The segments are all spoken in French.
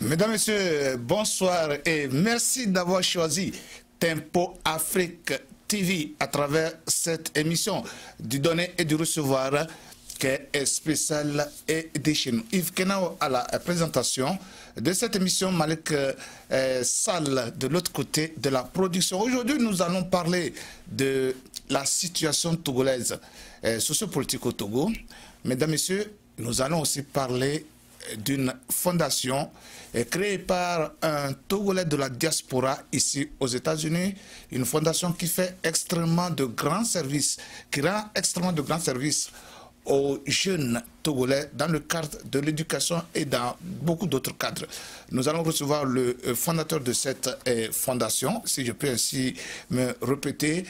Mesdames, Messieurs, bonsoir et merci d'avoir choisi Tempo Afrique TV à travers cette émission du donner et du recevoir qui est spéciale édition. Yves Kenao à la présentation de cette émission, Malik Sall de l'autre côté de la production. Aujourd'hui, nous allons parler de la situation togolaise sociopolitique au Togo. Mesdames, Messieurs, nous allons aussi parler d'une fondation créée par un Togolais de la diaspora ici aux États-Unis, une fondation qui fait extrêmement de grands services, qui rend extrêmement de grands services aux jeunes Togolais dans le cadre de l'éducation et dans beaucoup d'autres cadres. Nous allons recevoir le fondateur de cette fondation, si je peux ainsi me répéter,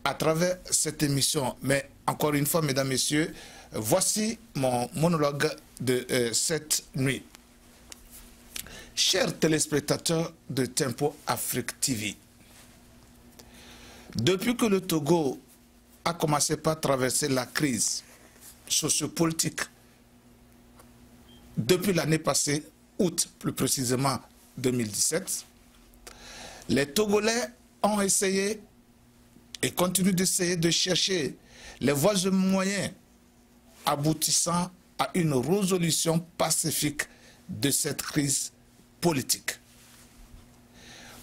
à travers cette émission. Mais encore une fois, mesdames, messieurs, voici mon monologue de cette nuit. Chers téléspectateurs de Tempo Afrique TV, depuis que le Togo a commencé par traverser la crise sociopolitique, depuis l'année passée, août plus précisément 2017, les Togolais ont essayé et continuent d'essayer de chercher les voies et moyens aboutissant à une résolution pacifique de cette crise politique.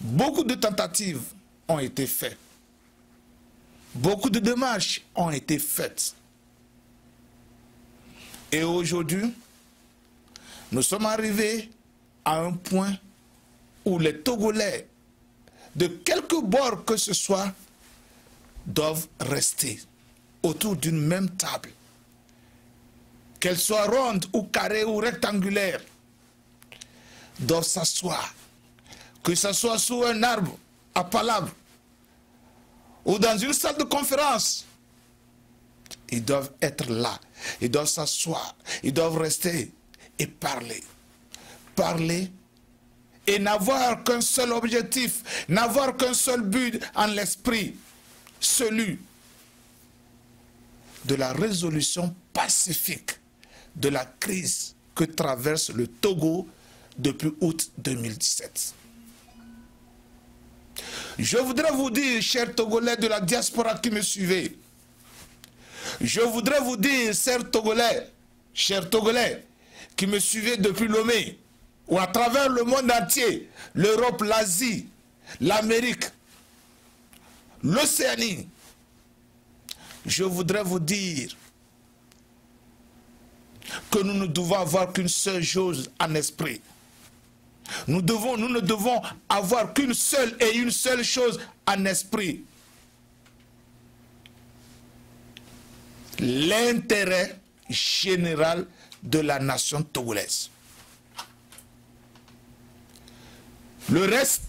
Beaucoup de tentatives ont été faites. Beaucoup de démarches ont été faites. Et aujourd'hui, nous sommes arrivés à un point où les Togolais, de quelque bord que ce soit, doivent rester autour d'une même table. Qu'elle soit ronde ou carrée ou rectangulaire, doivent s'asseoir. Que ce soit sous un arbre à palabre ou dans une salle de conférence, ils doivent être là. Ils doivent s'asseoir. Ils doivent rester et parler. Parler et n'avoir qu'un seul objectif, n'avoir qu'un seul but en l'esprit, celui de la résolution pacifique de la crise que traverse le Togo depuis août 2017. Je voudrais vous dire, chers Togolais de la diaspora qui me suivez, je voudrais vous dire, chers Togolais qui me suivez depuis Lomé, ou à travers le monde entier, l'Europe, l'Asie, l'Amérique, l'Océanie, je voudrais vous dire que nous ne devons avoir qu'une seule chose en esprit. Nous ne devons avoir qu'une seule et une seule chose en esprit. L'intérêt général de la nation togolaise. Le reste,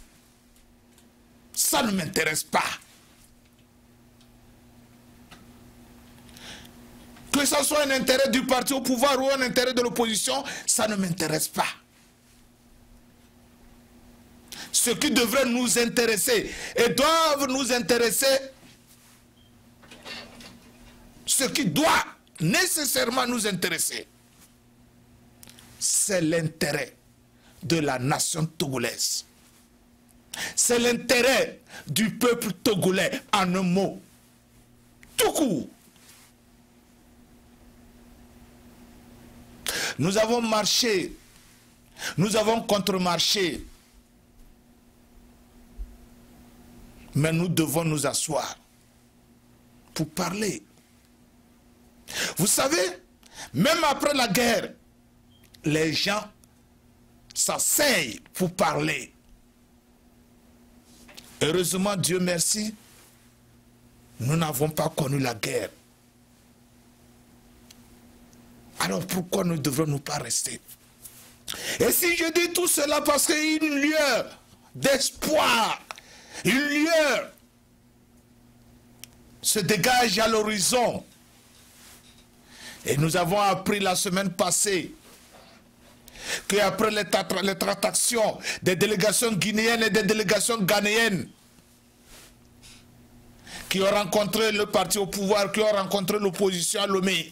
ça ne m'intéresse pas. Que ce soit un intérêt du parti au pouvoir ou un intérêt de l'opposition, ça ne m'intéresse pas. Ce qui devrait nous intéresser et doivent nous intéresser, ce qui doit nécessairement nous intéresser, c'est l'intérêt de la nation togolaise. C'est l'intérêt du peuple togolais en un mot. Tout court. Nous avons marché, nous avons contre-marché, mais nous devons nous asseoir pour parler. Vous savez, même après la guerre, les gens s'asseyent pour parler. Heureusement, Dieu merci, nous n'avons pas connu la guerre. Alors pourquoi ne devrons-nous pas rester? Et si je dis tout cela parce qu'il y a une lueur d'espoir, une lueur se dégage à l'horizon. Et nous avons appris la semaine passée qu'après les tractations des délégations guinéennes et des délégations ghanéennes qui ont rencontré le parti au pouvoir, qui ont rencontré l'opposition à Lomé,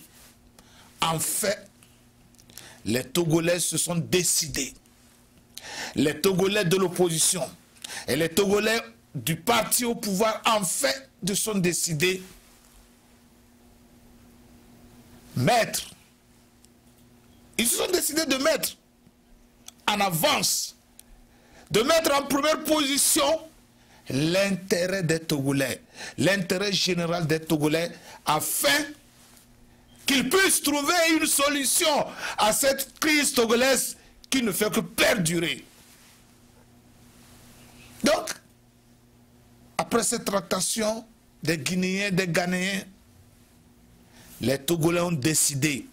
en fait, les Togolais se sont décidés les Togolais de l'opposition et les Togolais du parti au pouvoir, en fait, de sont décidés mettre. Ils se sont décidés de mettre en avance, de mettre en première position l'intérêt des Togolais, l'intérêt général des Togolais, afin qu'ils puissent trouver une solution à cette crise togolaise qui ne fait que perdurer. Donc, après cette tractation des Guinéens, des Ghanéens, les Togolais ont décidé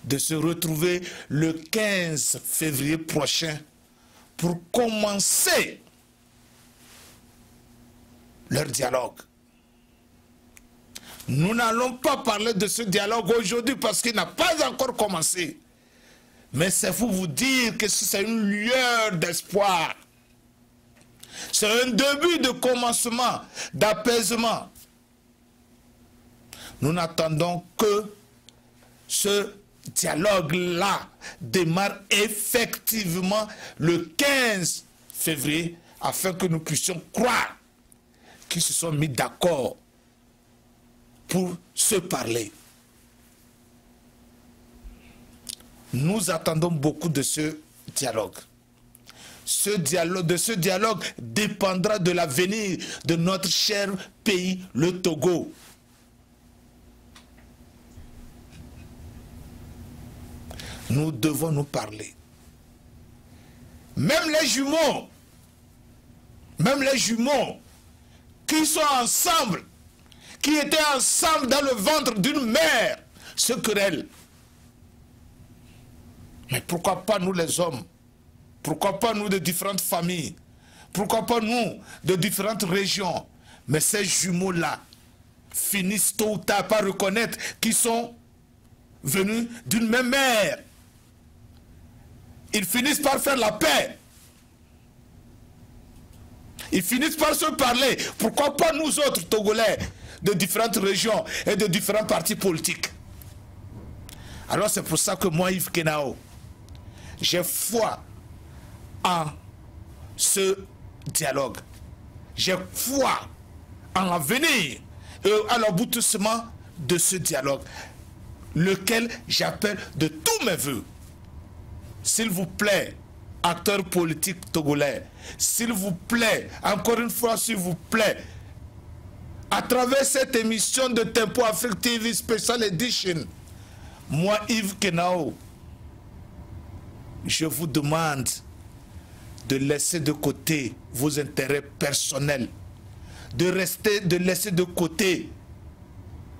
de se retrouver le 15 février prochain pour commencer leur dialogue. Nous n'allons pas parler de ce dialogue aujourd'hui parce qu'il n'a pas encore commencé. Mais c'est pour vous dire que c'est une lueur d'espoir. C'est un début de commencement, d'apaisement. Nous n'attendons que ce dialogue-là démarre effectivement le 15 février afin que nous puissions croire qu'ils se sont mis d'accord pour se parler. Nous attendons beaucoup de ce dialogue. De ce dialogue dépendra de l'avenir de notre cher pays, le Togo. Nous devons nous parler. Même les jumeaux qui sont ensemble, qui étaient ensemble dans le ventre d'une mère, se querellent. Mais pourquoi pas nous les hommes? Pourquoi pas nous de différentes familles? Pourquoi pas nous de différentes régions? Mais ces jumeaux-là finissent tôt ou tard par reconnaître qu'ils sont venus d'une même mère. Ils finissent par faire la paix. Ils finissent par se parler. Pourquoi pas nous autres Togolais de différentes régions et de différents partis politiques? Alors c'est pour ça que moi, Yves Kenao, j'ai foi en ce dialogue. J'ai foi en l'avenir et à l'aboutissement de ce dialogue, lequel j'appelle de tous mes voeux. S'il vous plaît, acteurs politiques togolais, s'il vous plaît, encore une fois, s'il vous plaît, à travers cette émission de Tempo Afrique TV Special Edition, moi, Yves Kenao, je vous demande de laisser de côté vos intérêts personnels, de laisser de côté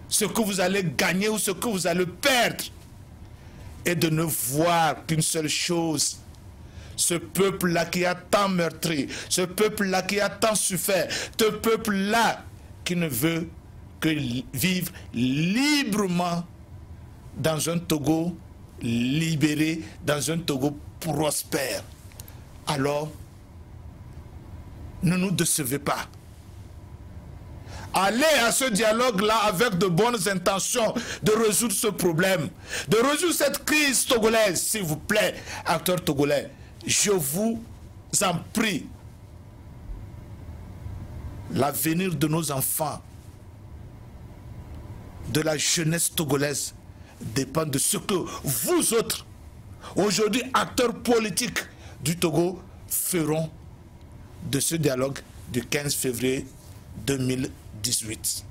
ce que vous allez gagner ou ce que vous allez perdre, et de ne voir qu'une seule chose: ce peuple-là qui a tant meurtri, ce peuple-là qui a tant souffert, ce peuple-là qui ne veut que vivre librement dans un Togo libéré, dans un Togo prospère. Alors, ne nous décevez pas. Allez à ce dialogue-là avec de bonnes intentions de résoudre ce problème, de résoudre cette crise togolaise, s'il vous plaît, acteurs togolais. Je vous en prie. L'avenir de nos enfants, de la jeunesse togolaise, dépend de ce que vous autres, aujourd'hui acteurs politiques du Togo, feront de ce dialogue du 15 février 2018.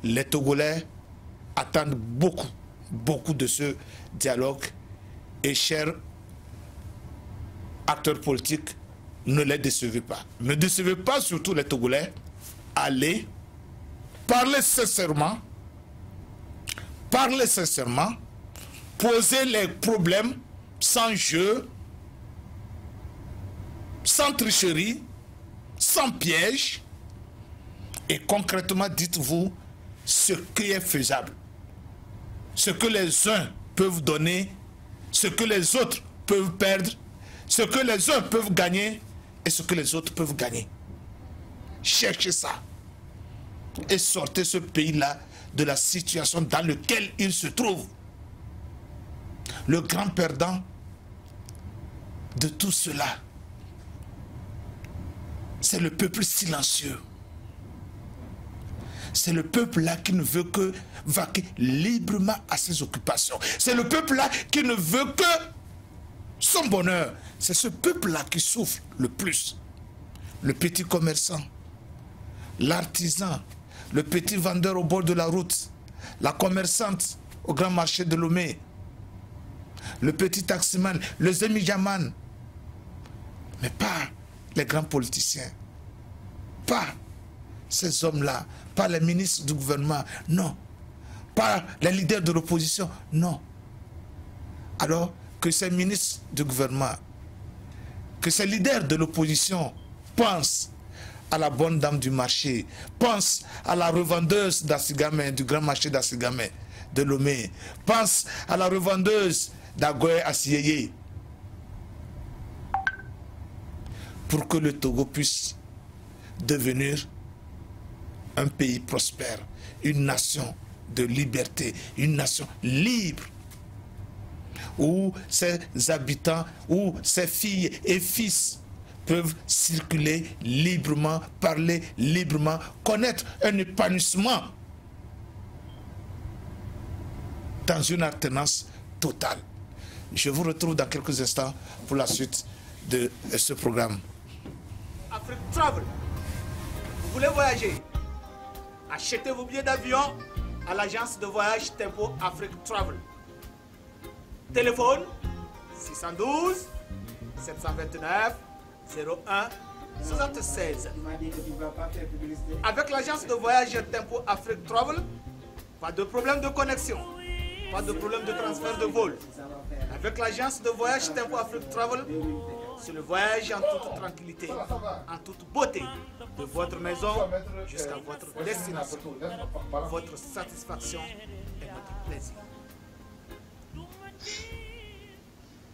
Les Togolais attendent beaucoup de ce dialogue, et chers acteurs politiques, ne les décevez pas. Ne décevez pas surtout les Togolais. Allez, parlez sincèrement, posez les problèmes sans jeu, sans tricherie, sans piège, et concrètement dites-vous ce qui est faisable, ce que les uns peuvent donner, ce que les autres peuvent perdre, ce que les uns peuvent gagner et ce que les autres peuvent gagner. Cherchez ça et sortez ce pays-là de la situation dans laquelle il se trouve. Le grand perdant, de tout cela, c'est le peuple silencieux. C'est le peuple-là qui ne veut que vaquer librement à ses occupations. C'est le peuple-là qui ne veut que son bonheur. C'est ce peuple-là qui souffre le plus. Le petit commerçant, l'artisan, le petit vendeur au bord de la route, la commerçante au grand marché de Lomé, le petit taximan, le zemijaman, mais pas les grands politiciens, pas ces hommes-là, pas les ministres du gouvernement, non, pas les leaders de l'opposition, non. Alors que ces ministres du gouvernement, que ces leaders de l'opposition pensent à la bonne dame du marché, pensent à la revendeuse d'Assigame, du grand marché d'Assigame, de Lomé, pensent à la revendeuse d'Agoye Assiyeye, pour que le Togo puisse devenir un pays prospère, une nation de liberté, une nation libre, où ses habitants, où ses filles et fils peuvent circuler librement, parler librement, connaître un épanouissement dans une alternance totale. Je vous retrouve dans quelques instants pour la suite de ce programme. Afrique Travel. Vous voulez voyager? Achetez vos billets d'avion à l'agence de voyage Tempo Afrique Travel. Téléphone 612 729 01 76. Avec l'agence de voyage Tempo Afrique Travel, pas de problème de connexion, pas de problème de transfert de vol. Avec l'agence de voyage Tempo Afrique Travel, c'est le voyage en toute tranquillité, en toute beauté, de votre maison jusqu'à votre destination. Votre satisfaction et votre plaisir.